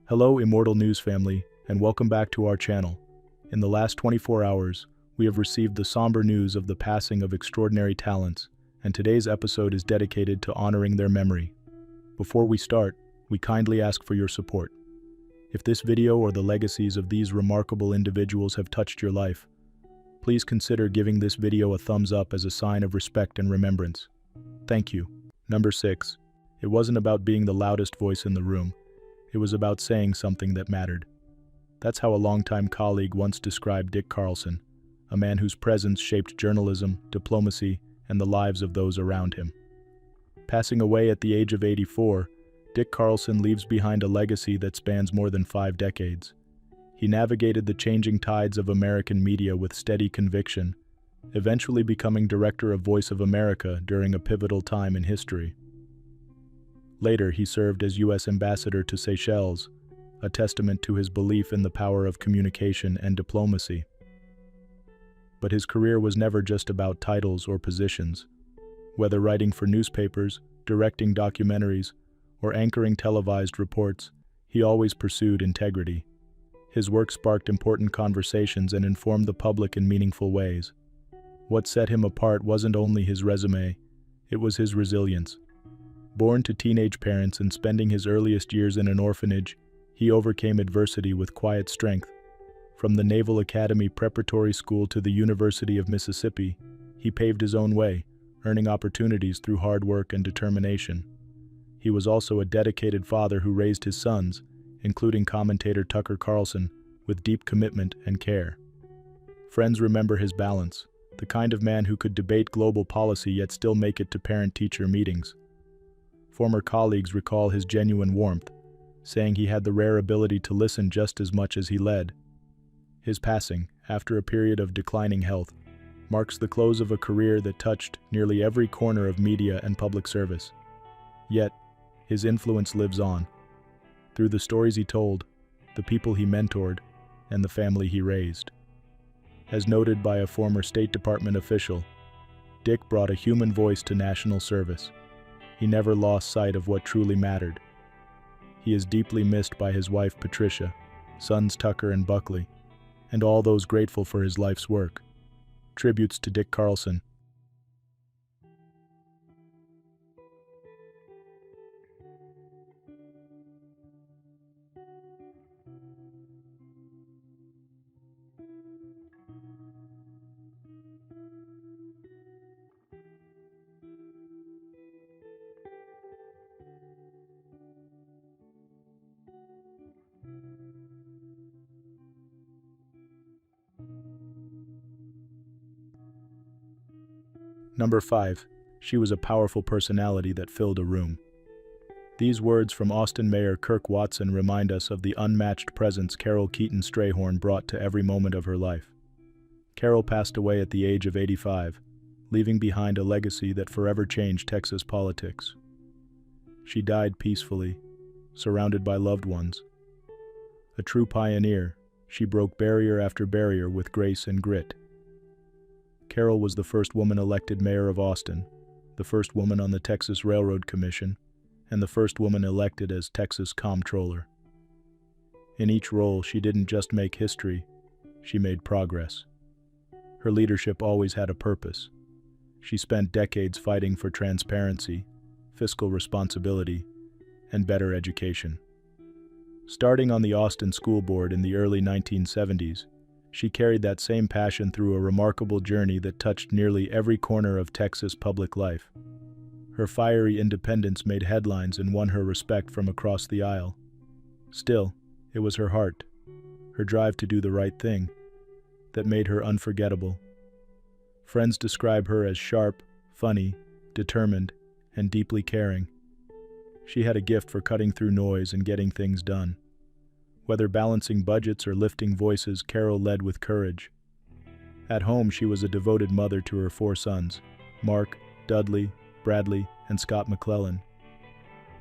Hello, Immortal News family, and welcome back to our channel. In the last 24 hours, we have received the somber news of the passing of extraordinary talents, and today's episode is dedicated to honoring their memory. Before we start, we kindly ask for your support. If this video or the legacies of these remarkable individuals have touched your life, please consider giving this video a thumbs up as a sign of respect and remembrance. Thank you. Number 6. It wasn't about being the loudest voice in the room. It was about saying something that mattered. That's how a longtime colleague once described Dick Carlson, a man whose presence shaped journalism, diplomacy, and the lives of those around him. Passing away at the age of 84, Dick Carlson leaves behind a legacy that spans more than 5 decades. He navigated the changing tides of American media with steady conviction, eventually becoming director of Voice of America during a pivotal time in history. Later, he served as U.S. ambassador to Seychelles, a testament to his belief in the power of communication and diplomacy. But his career was never just about titles or positions. Whether writing for newspapers, directing documentaries, or anchoring televised reports, he always pursued integrity. His work sparked important conversations and informed the public in meaningful ways. What set him apart wasn't only his resume, it was his resilience. Born to teenage parents and spending his earliest years in an orphanage, he overcame adversity with quiet strength. From the Naval Academy Preparatory School to the University of Mississippi, he paved his own way, earning opportunities through hard work and determination. He was also a dedicated father who raised his sons, including commentator Tucker Carlson, with deep commitment and care. Friends remember his balance, the kind of man who could debate global policy yet still make it to parent-teacher meetings. Former colleagues recall his genuine warmth, saying he had the rare ability to listen just as much as he led. His passing, after a period of declining health, marks the close of a career that touched nearly every corner of media and public service. Yet, his influence lives on, through the stories he told, the people he mentored, and the family he raised. As noted by a former State Department official, Dick brought a human voice to national service. He never lost sight of what truly mattered. He is deeply missed by his wife Patricia, sons Tucker and Buckley, and all those grateful for his life's work. Tributes to Dick Carlson. Number 5. She was a powerful personality that filled a room. These words from Austin Mayor Kirk Watson remind us of the unmatched presence Carole Keeton Strayhorn brought to every moment of her life. Carole passed away at the age of 85, leaving behind a legacy that forever changed Texas politics. She died peacefully, surrounded by loved ones. A true pioneer, she broke barrier after barrier with grace and grit. Carole was the first woman elected mayor of Austin, the first woman on the Texas Railroad Commission, and the first woman elected as Texas Comptroller. In each role, she didn't just make history, she made progress. Her leadership always had a purpose. She spent decades fighting for transparency, fiscal responsibility, and better education. Starting on the Austin School Board in the early 1970s, she carried that same passion through a remarkable journey that touched nearly every corner of Texas public life. Her fiery independence made headlines and won her respect from across the aisle. Still, it was her heart, her drive to do the right thing, that made her unforgettable. Friends describe her as sharp, funny, determined, and deeply caring. She had a gift for cutting through noise and getting things done. Whether balancing budgets or lifting voices, Carole led with courage. At home, she was a devoted mother to her 4 sons, Mark, Dudley, Bradley, and Scott McClellan.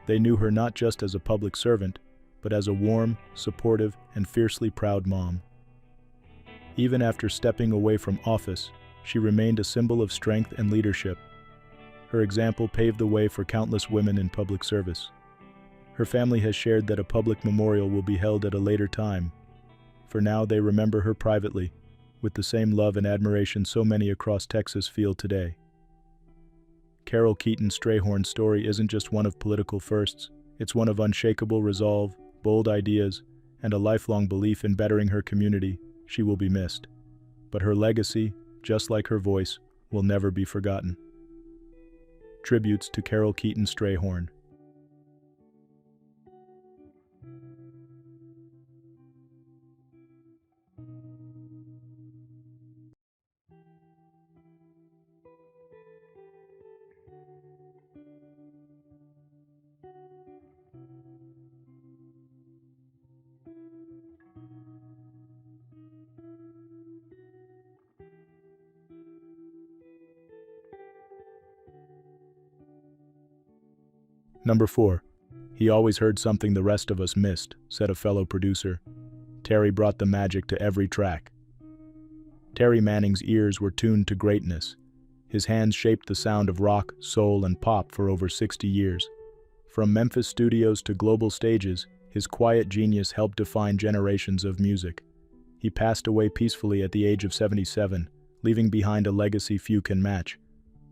They knew her not just as a public servant, but as a warm, supportive, and fiercely proud mom. Even after stepping away from office, she remained a symbol of strength and leadership. Her example paved the way for countless women in public service. Her family has shared that a public memorial will be held at a later time. For now, they remember her privately, with the same love and admiration so many across Texas feel today. Carole Keeton Strayhorn's story isn't just one of political firsts, it's one of unshakable resolve, bold ideas, and a lifelong belief in bettering her community. She will be missed. But her legacy, just like her voice, will never be forgotten. Tributes to Carole Keeton Strayhorn. Number 4. He always heard something the rest of us missed, said a fellow producer. Terry brought the magic to every track. Terry Manning's ears were tuned to greatness. His hands shaped the sound of rock, soul, and pop for over 60 years. From Memphis studios to global stages, his quiet genius helped define generations of music. He passed away peacefully at the age of 77, leaving behind a legacy few can match.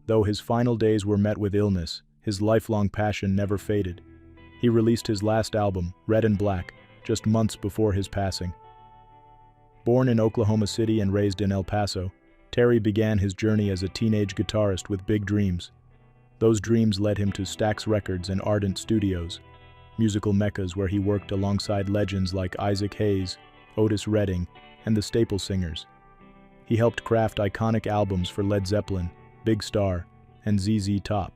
Though his final days were met with illness, his lifelong passion never faded. He released his last album, Red and Black, just months before his passing. Born in Oklahoma City and raised in El Paso, Terry began his journey as a teenage guitarist with big dreams. Those dreams led him to Stax Records and Ardent Studios, musical meccas where he worked alongside legends like Isaac Hayes, Otis Redding, and the Staple Singers. He helped craft iconic albums for Led Zeppelin, Big Star, and ZZ Top.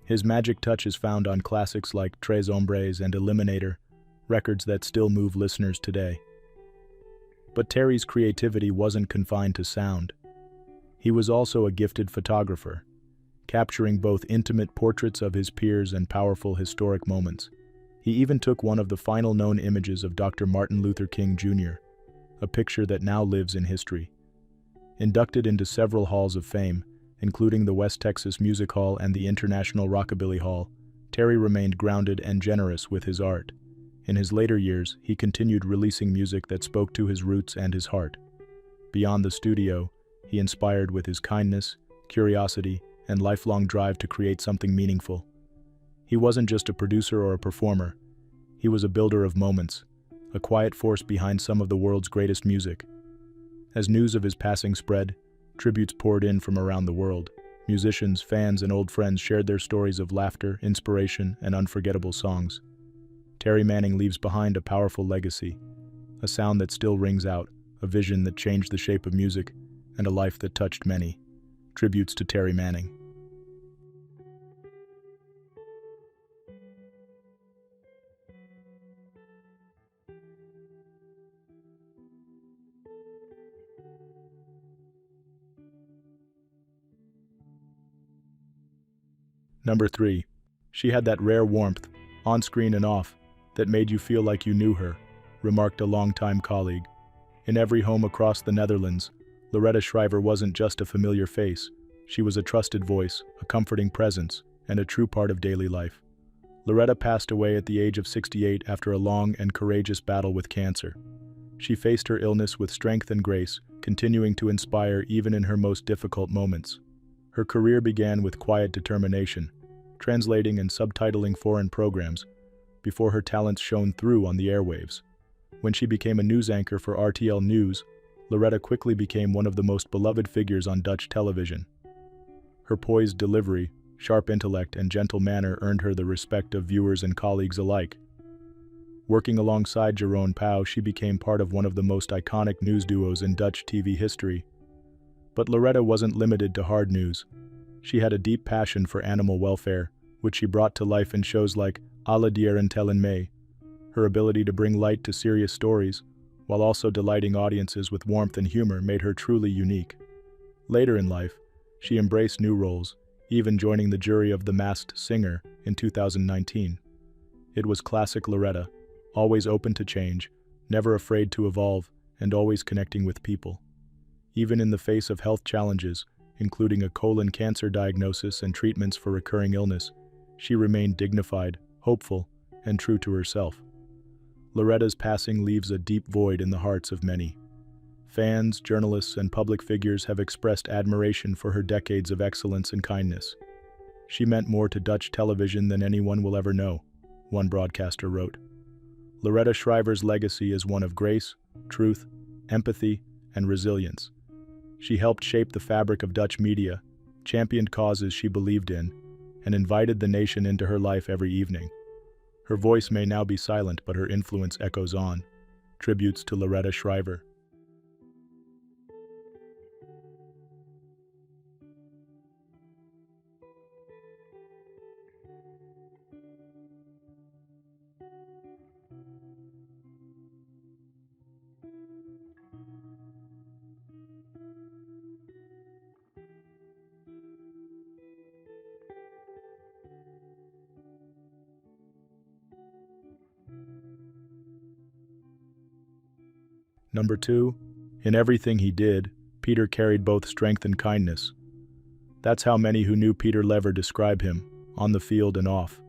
His magic touch is found on classics like Tres Hombres and Eliminator, records that still move listeners today. But Terry's creativity wasn't confined to sound. He was also a gifted photographer, capturing both intimate portraits of his peers and powerful historic moments. He even took one of the final known images of Dr. Martin Luther King Jr., a picture that now lives in history. Inducted into several halls of fame, including the West Texas Music Hall and the International Rockabilly Hall, Terry remained grounded and generous with his art. In his later years, he continued releasing music that spoke to his roots and his heart. Beyond the studio, he inspired with his kindness, curiosity, and lifelong drive to create something meaningful. He wasn't just a producer or a performer. He was a builder of moments, a quiet force behind some of the world's greatest music. As news of his passing spread, tributes poured in from around the world. Musicians, fans, and old friends shared their stories of laughter, inspiration, and unforgettable songs. Terry Manning leaves behind a powerful legacy, a sound that still rings out, a vision that changed the shape of music, and a life that touched many. Tributes to Terry Manning. Number 3. She had that rare warmth, on-screen and off, that made you feel like you knew her, remarked a longtime colleague. In every home across the Netherlands, Loretta Schrijver wasn't just a familiar face. She was a trusted voice, a comforting presence, and a true part of daily life. Loretta passed away at the age of 68 after a long and courageous battle with cancer. She faced her illness with strength and grace, continuing to inspire even in her most difficult moments. Her career began with quiet determination, translating and subtitling foreign programs, before her talents shone through on the airwaves. When she became a news anchor for RTL News, Loretta quickly became one of the most beloved figures on Dutch television. Her poised delivery, sharp intellect, and gentle manner earned her the respect of viewers and colleagues alike. Working alongside Jeroen Pauw, she became part of one of the most iconic news duos in Dutch TV history. But Loretta wasn't limited to hard news. She had a deep passion for animal welfare, which she brought to life in shows like Alle Dieren tellen mee. Her ability to bring light to serious stories, while also delighting audiences with warmth and humor, made her truly unique. Later in life, she embraced new roles, even joining the jury of The Masked Singer in 2019. It was classic Loretta, always open to change, never afraid to evolve, and always connecting with people. Even in the face of health challenges, including a colon cancer diagnosis and treatments for recurring illness, she remained dignified, hopeful, and true to herself. Loretta's passing leaves a deep void in the hearts of many. Fans, journalists, and public figures have expressed admiration for her decades of excellence and kindness. She meant more to Dutch television than anyone will ever know, one broadcaster wrote. Loretta Schrijver's legacy is one of grace, truth, empathy, and resilience. She helped shape the fabric of Dutch media, championed causes she believed in, and invited the nation into her life every evening. Her voice may now be silent, but her influence echoes on. Tributes to Loretta Schrijver. Number 2. In everything he did, Peter carried both strength and kindness. That's how many who knew Peter Lever describe him, on the field and off.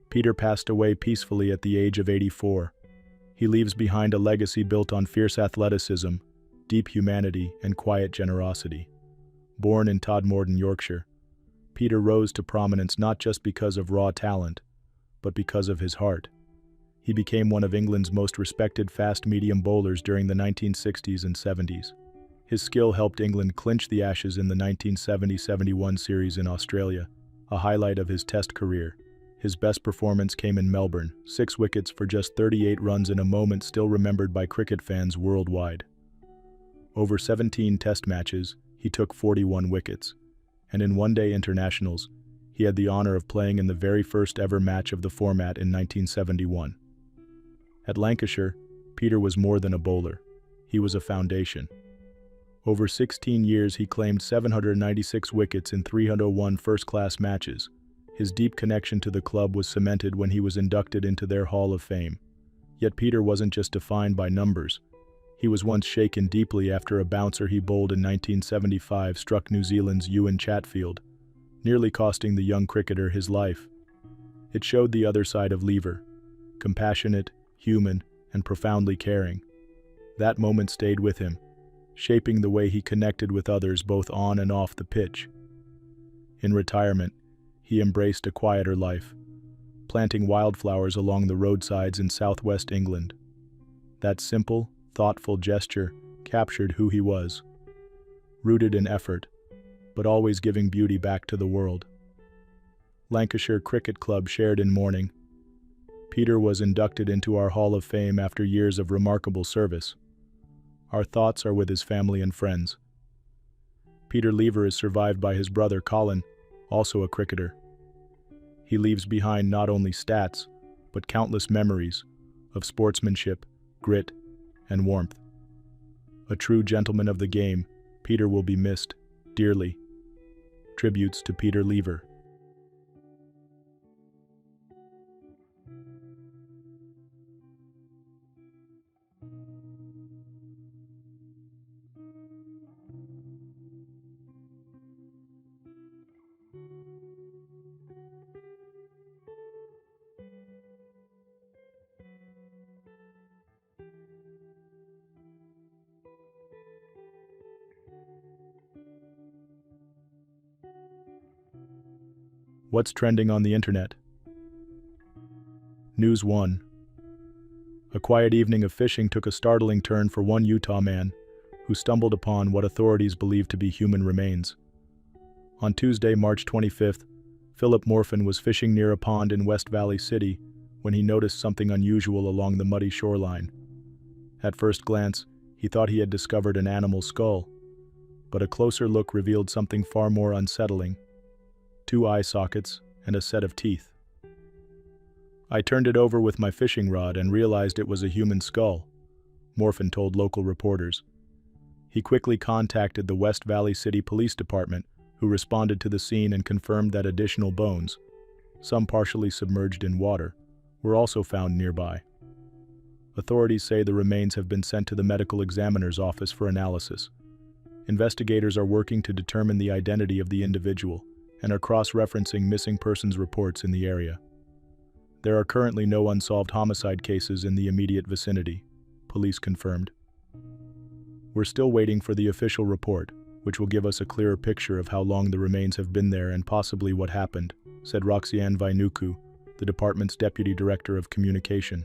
Peter passed away peacefully at the age of 84. He leaves behind a legacy built on fierce athleticism, deep humanity, and quiet generosity. Born in Todmorden, Yorkshire, Peter rose to prominence not just because of raw talent, but because of his heart. He became one of England's most respected fast-medium bowlers during the 1960s and 70s. His skill helped England clinch the Ashes in the 1970-71 series in Australia, a highlight of his Test career. His best performance came in Melbourne, 6 wickets for just 38 runs in a moment still remembered by cricket fans worldwide. Over 17 Test matches, he took 41 wickets, and in one-day internationals, he had the honor of playing in the very first ever match of the format in 1971. At Lancashire, Peter was more than a bowler. He was a foundation. Over 16 years, he claimed 796 wickets in 301 first-class matches. His deep connection to the club was cemented when he was inducted into their Hall of Fame. Yet Peter wasn't just defined by numbers. He was once shaken deeply after a bouncer he bowled in 1975 struck New Zealand's Ewan Chatfield, nearly costing the young cricketer his life. It showed the other side of Lever, compassionate, human, and profoundly caring. That moment stayed with him, shaping the way he connected with others both on and off the pitch. In retirement, he embraced a quieter life, planting wildflowers along the roadsides in southwest England. That simple, thoughtful gesture captured who he was, rooted in effort, but always giving beauty back to the world. Lancashire Cricket Club shared in mourning. Peter was inducted into our Hall of Fame after years of remarkable service. Our thoughts are with his family and friends. Peter Lever is survived by his brother Colin, also a cricketer. He leaves behind not only stats, but countless memories of sportsmanship, grit, and warmth. A true gentleman of the game, Peter will be missed dearly. Tributes to Peter Lever. What's trending on the internet? News 1. A quiet evening of fishing took a startling turn for one Utah man who stumbled upon what authorities believe to be human remains. On Tuesday, March 25th, Philip Morfin was fishing near a pond in West Valley City when he noticed something unusual along the muddy shoreline. At first glance, he thought he had discovered an animal's skull, but a closer look revealed something far more unsettling: 2 eye sockets and a set of teeth. I turned it over with my fishing rod and realized it was a human skull, Morfin told local reporters. He quickly contacted the West Valley City Police Department, who responded to the scene and confirmed that additional bones, some partially submerged in water, were also found nearby. Authorities say the remains have been sent to the medical examiner's office for analysis. Investigators are working to determine the identity of the individual and are cross-referencing missing persons reports in the area. There are currently no unsolved homicide cases in the immediate vicinity, police confirmed. We're still waiting for the official report, which will give us a clearer picture of how long the remains have been there and possibly what happened, said Roxanne Vainuku, the department's deputy director of communication.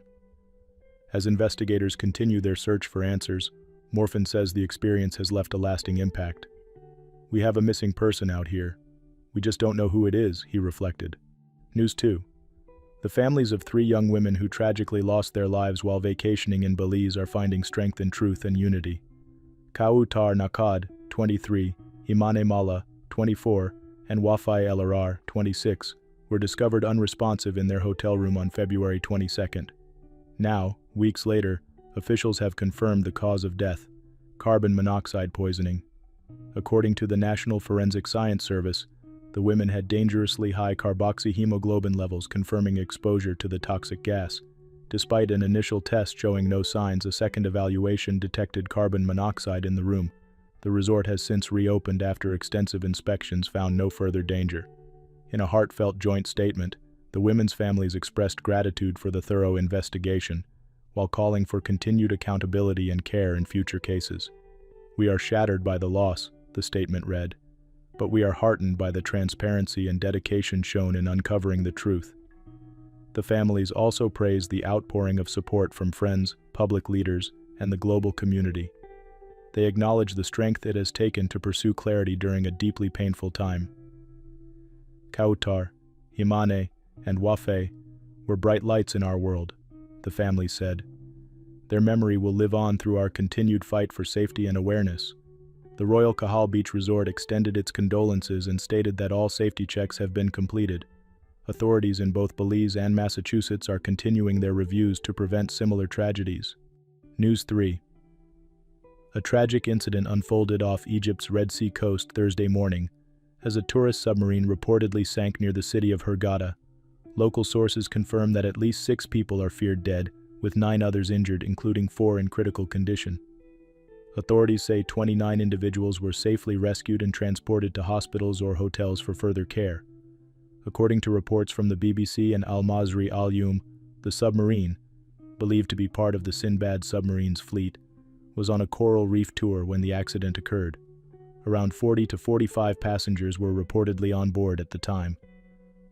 As investigators continue their search for answers, Morfin says the experience has left a lasting impact. We have a missing person out here. We just don't know who it is, he reflected. News 2. The families of 3 young women who tragically lost their lives while vacationing in Belize are finding strength in truth and unity. Kautar Nakad, 23, Imane Mala, 24, and Wafai Elarar, 26, were discovered unresponsive in their hotel room on February 22. Now, weeks later, officials have confirmed the cause of death: carbon monoxide poisoning. According to the National Forensic Science Service, the women had dangerously high carboxyhemoglobin levels, confirming exposure to the toxic gas. Despite an initial test showing no signs, a second evaluation detected carbon monoxide in the room. The resort has since reopened after extensive inspections found no further danger. In a heartfelt joint statement, the women's families expressed gratitude for the thorough investigation, while calling for continued accountability and care in future cases. We are shattered by the loss, the statement read, but we are heartened by the transparency and dedication shown in uncovering the truth. The families also praised the outpouring of support from friends, public leaders, and the global community. They acknowledge the strength it has taken to pursue clarity during a deeply painful time. Kautar, Imane, and Wafe were bright lights in our world, the family said. Their memory will live on through our continued fight for safety and awareness. The Royal Kahal Beach Resort extended its condolences and stated that all safety checks have been completed. Authorities in both Belize and Massachusetts are continuing their reviews to prevent similar tragedies. News 3. A tragic incident unfolded off Egypt's Red Sea coast Thursday morning, as a tourist submarine reportedly sank near the city of Hurghada. Local sources confirm that at least 6 people are feared dead, with 9 others injured, including 4 in critical condition. Authorities say 29 individuals were safely rescued and transported to hospitals or hotels for further care. According to reports from the BBC and Al Masri Al Yum, the submarine, believed to be part of the Sinbad submarines fleet, was on a coral reef tour when the accident occurred. Around 40 to 45 passengers were reportedly on board at the time.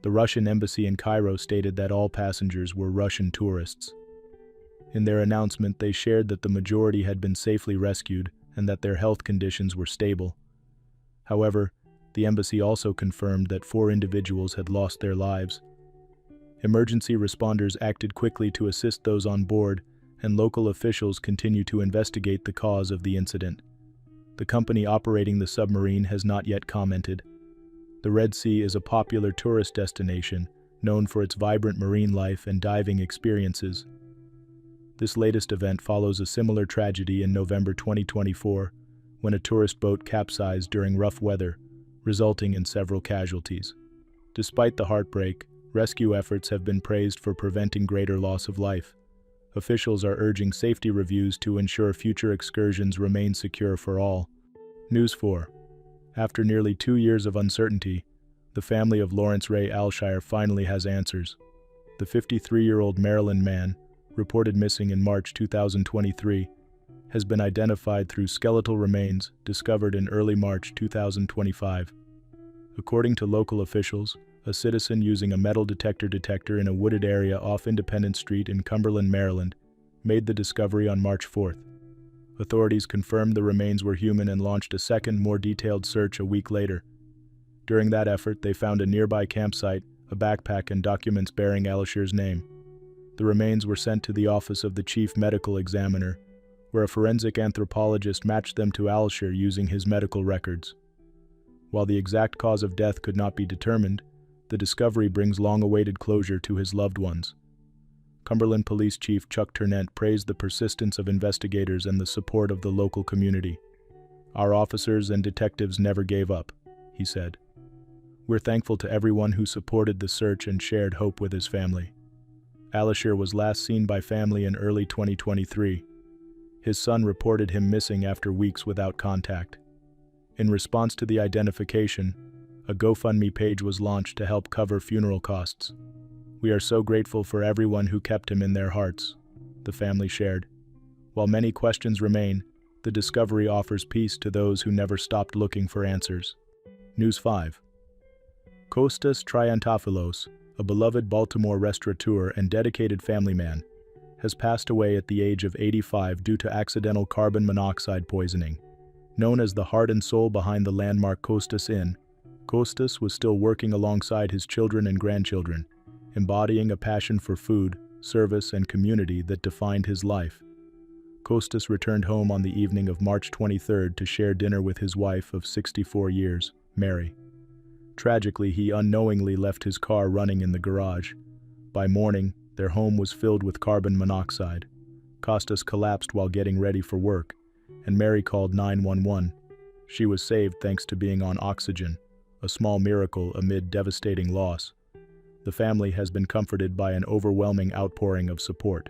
The Russian embassy in Cairo stated that all passengers were Russian tourists. In their announcement, they shared that the majority had been safely rescued and that their health conditions were stable. However, the embassy also confirmed that 4 individuals had lost their lives. Emergency responders acted quickly to assist those on board, and local officials continue to investigate the cause of the incident. The company operating the submarine has not yet commented. The Red Sea is a popular tourist destination, known for its vibrant marine life and diving experiences. This latest event follows a similar tragedy in November 2024, when a tourist boat capsized during rough weather, resulting in several casualties. Despite the heartbreak, rescue efforts have been praised for preventing greater loss of life. Officials are urging safety reviews to ensure future excursions remain secure for all. News 4. After nearly 2 years of uncertainty, the family of Lawrence Ray Alshire finally has answers. The 53-year-old Maryland man, reported missing in March 2023, has been identified through skeletal remains discovered in early March 2025. According to local officials, a citizen using a metal detector in a wooded area off Independence Street in Cumberland, Maryland, made the discovery on March 4th. Authorities confirmed the remains were human and launched a second, more detailed search a week later. During that effort, they found a nearby campsite, a backpack, and documents bearing Alisher's name. The remains were sent to the office of the chief medical examiner, where a forensic anthropologist matched them to Alisher using his medical records. While the exact cause of death could not be determined, the discovery brings long-awaited closure to his loved ones. Cumberland Police Chief Chuck Turnent praised the persistence of investigators and the support of the local community. "Our officers and detectives never gave up," he said. "We're thankful to everyone who supported the search and shared hope with his family." Alisher was last seen by family in early 2023. His son reported him missing after weeks without contact. In response to the identification, a GoFundMe page was launched to help cover funeral costs. We are so grateful for everyone who kept him in their hearts, the family shared. While many questions remain, the discovery offers peace to those who never stopped looking for answers. News 5. Kostas Triantafyllos, a beloved Baltimore restaurateur and dedicated family man, has passed away at the age of 85 due to accidental carbon monoxide poisoning. Known as the heart and soul behind the landmark Kostas Inn, Kostas was still working alongside his children and grandchildren, embodying a passion for food, service, and community that defined his life. Kostas returned home on the evening of March 23 to share dinner with his wife of 64 years, Mary. Tragically, he unknowingly left his car running in the garage. By morning, their home was filled with carbon monoxide. Kostas collapsed while getting ready for work, and Mary called 911. She was saved thanks to being on oxygen, a small miracle amid devastating loss. The family has been comforted by an overwhelming outpouring of support.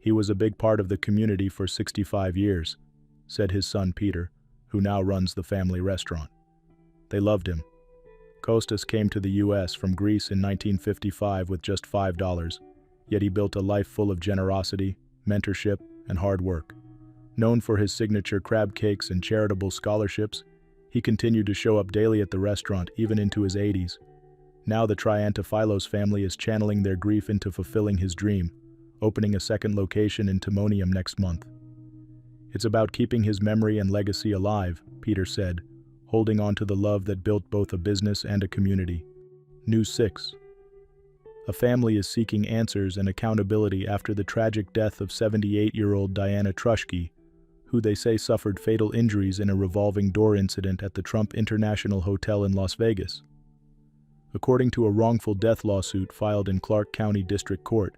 He was a big part of the community for 65 years, said his son Peter, who now runs the family restaurant. They loved him. Kostas came to the U.S. from Greece in 1955 with just $5, yet he built a life full of generosity, mentorship, and hard work. Known for his signature crab cakes and charitable scholarships, he continued to show up daily at the restaurant even into his 80s. Now the Triantafyllos family is channeling their grief into fulfilling his dream, opening a second location in Timonium next month. It's about keeping his memory and legacy alive, Peter said, holding on to the love that built both a business and a community. News 6. A family is seeking answers and accountability after the tragic death of 78-year-old Diana Trushke, who they say suffered fatal injuries in a revolving door incident at the Trump International Hotel in Las Vegas. According to a wrongful death lawsuit filed in Clark County District Court,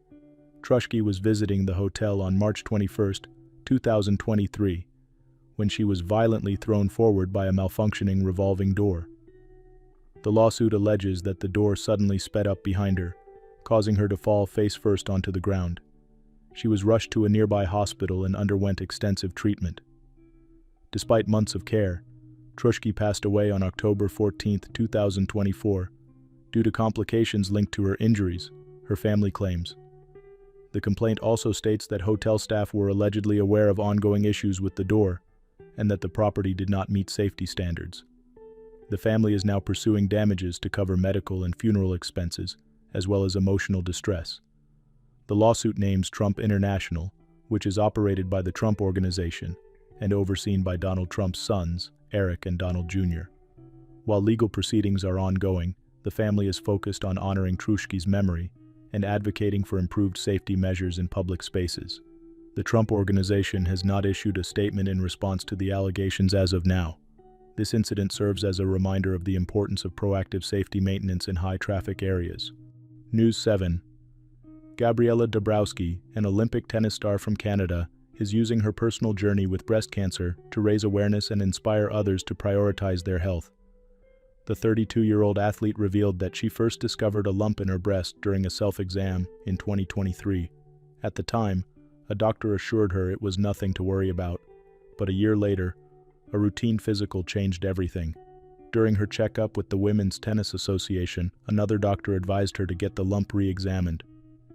Trushke was visiting the hotel on March 21, 2023, when she was violently thrown forward by a malfunctioning revolving door. The lawsuit alleges that the door suddenly sped up behind her, causing her to fall face-first onto the ground. She was rushed to a nearby hospital and underwent extensive treatment. Despite months of care, Trushke passed away on October 14, 2024, due to complications linked to her injuries, her family claims. The complaint also states that hotel staff were allegedly aware of ongoing issues with the door, and that the property did not meet safety standards. The family is now pursuing damages to cover medical and funeral expenses, as well as emotional distress. The lawsuit names Trump International, which is operated by the Trump Organization and overseen by Donald Trump's sons, Eric and Donald Jr. While legal proceedings are ongoing, the family is focused on honoring Trushke's memory and advocating for improved safety measures in public spaces. The Trump Organization has not issued a statement in response to the allegations as of now. This incident serves as a reminder of the importance of proactive safety maintenance in high-traffic areas. News 7. Gabriela Dabrowski, an Olympic tennis star from Canada, is using her personal journey with breast cancer to raise awareness and inspire others to prioritize their health. The 32-year-old athlete revealed that she first discovered a lump in her breast during a self-exam in 2023. At the time, a doctor assured her it was nothing to worry about, but a year later, a routine physical changed everything. During her checkup with the Women's Tennis Association, another doctor advised her to get the lump re-examined.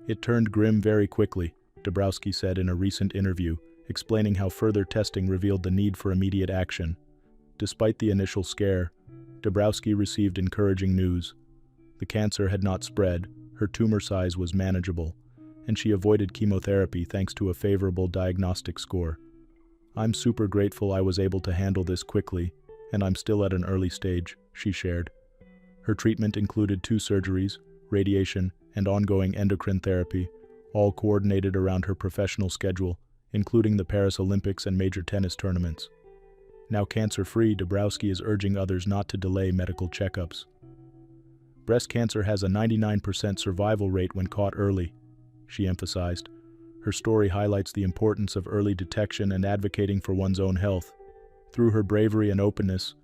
It turned grim very quickly, Dabrowski said in a recent interview, explaining how further testing revealed the need for immediate action. Despite the initial scare, Dabrowski received encouraging news. The cancer had not spread, her tumor size was manageable, and she avoided chemotherapy thanks to a favorable diagnostic score. "I'm super grateful I was able to handle this quickly, and I'm still at an early stage," she shared. Her treatment included 2 surgeries, radiation, and ongoing endocrine therapy, all coordinated around her professional schedule, including the Paris Olympics and major tennis tournaments. Now cancer-free, Dabrowski is urging others not to delay medical checkups. Breast cancer has a 99% survival rate when caught early, she emphasized. Her story highlights the importance of early detection and advocating for one's own health. Through her bravery and openness,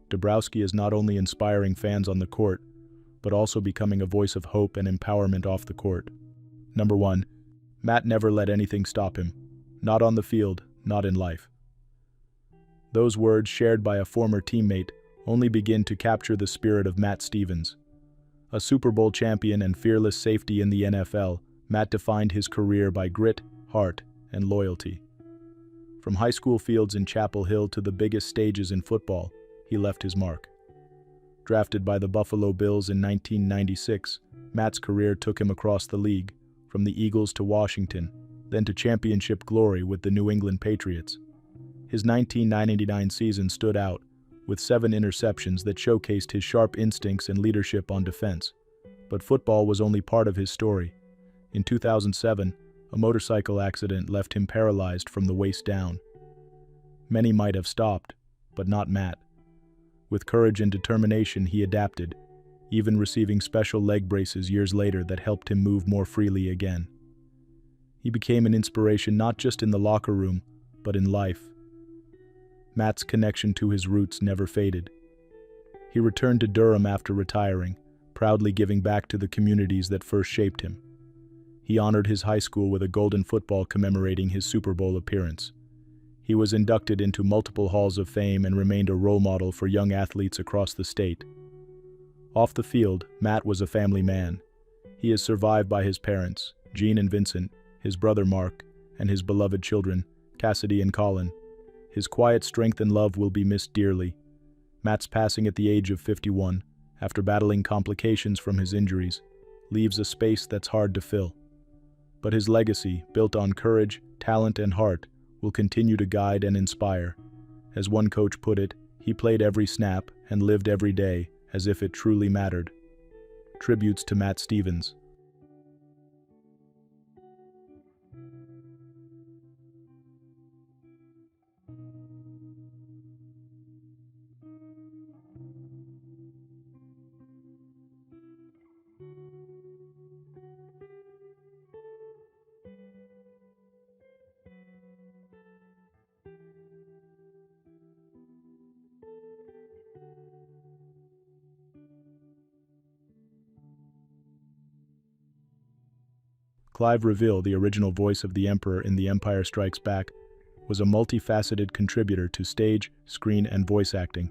Dabrowski is not only inspiring fans on the court, but also becoming a voice of hope and empowerment off the court. Number 1. Matt never let anything stop him. Not on the field, not in life. Those words, shared by a former teammate, only begin to capture the spirit of Matt Stevens. A Super Bowl champion and fearless safety in the NFL, Matt defined his career by grit, heart, and loyalty. From high school fields in Chapel Hill to the biggest stages in football, he left his mark. Drafted by the Buffalo Bills in 1996, Matt's career took him across the league, from the Eagles to Washington, then to championship glory with the New England Patriots. His 1999 season stood out, with 7 interceptions that showcased his sharp instincts and leadership on defense. But football was only part of his story. In 2007, a motorcycle accident left him paralyzed from the waist down. Many might have stopped, but not Matt. With courage and determination, he adapted, even receiving special leg braces years later that helped him move more freely again. He became an inspiration not just in the locker room, but in life. Matt's connection to his roots never faded. He returned to Durham after retiring, proudly giving back to the communities that first shaped him. He honored his high school with a golden football commemorating his Super Bowl appearance. He was inducted into multiple halls of fame and remained a role model for young athletes across the state. Off the field, Matt was a family man. He is survived by his parents, Gene and Vincent, his brother Mark, and his beloved children, Cassidy and Colin. His quiet strength and love will be missed dearly. Matt's passing at the age of 51, after battling complications from his injuries, leaves a space that's hard to fill. But his legacy, built on courage, talent, and heart, will continue to guide and inspire. As one coach put it, he played every snap and lived every day as if it truly mattered. Tributes to Matt Stevens. Clive Reveal, the original voice of the Emperor in The Empire Strikes Back, was a multifaceted contributor to stage, screen, and voice acting.